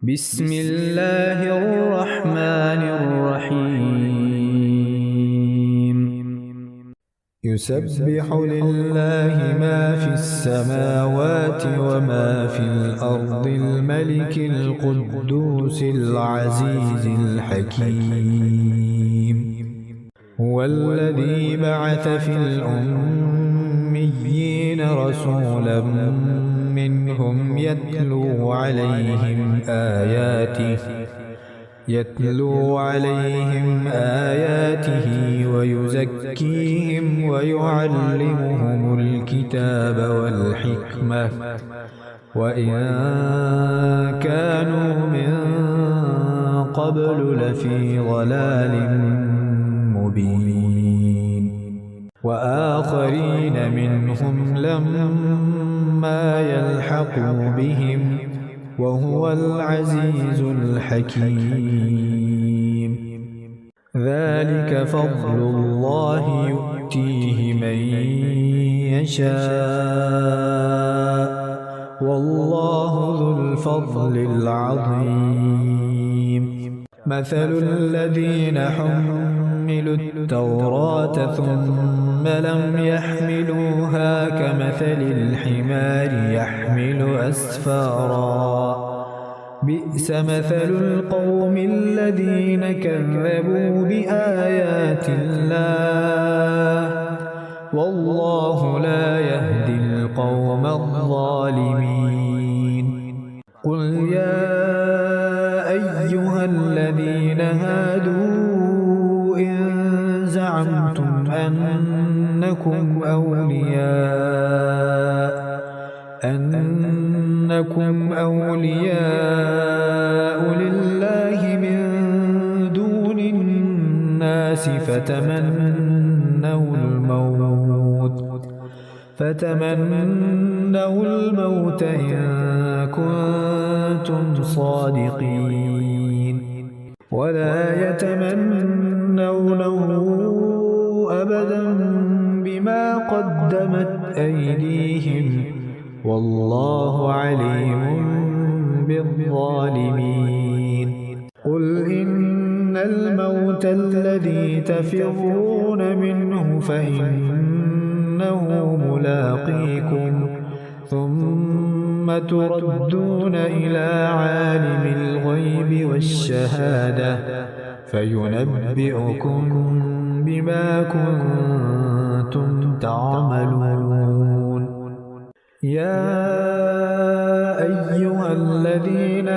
بسم الله الرحمن الرحيم يسبح لله ما في السماوات وما في الأرض الملك القدوس العزيز الحكيم هو الذي بعث في الأميين رسولا منهم يتلو عليهم آياته ويزكيهم ويعلمهم الكتاب والحكمة وإن كانوا من قبل لفي ضلال مبين وآخرين منهم لما يلحقوا بهم وهو العزيز الحكيم ذلك فضل الله يؤتيه من يشاء والله ذو الفضل العظيم مثل الذين حملوا التوراة ثم لم يحملوها كمثل الحمار يحمل أسفارا بئس مثل القوم الذين كذبوا بآيات الله والله لا يهدي القوم الظالمين قل يا أيها الذين هادوا إن زعمتم أنكم أولياء لله من دون الناس فتمنوا الموت إن كنتم صادقين ولا يتمنونه أبدا بما قدمت أيديهم والله عليم بالظالمين قل إن الموت الذي تفرون منه فإنه ملاقيكم ثم تردون إلى عالم الغيب والشهادة فينبئكم بما كنتم تعملون يا أيها الذين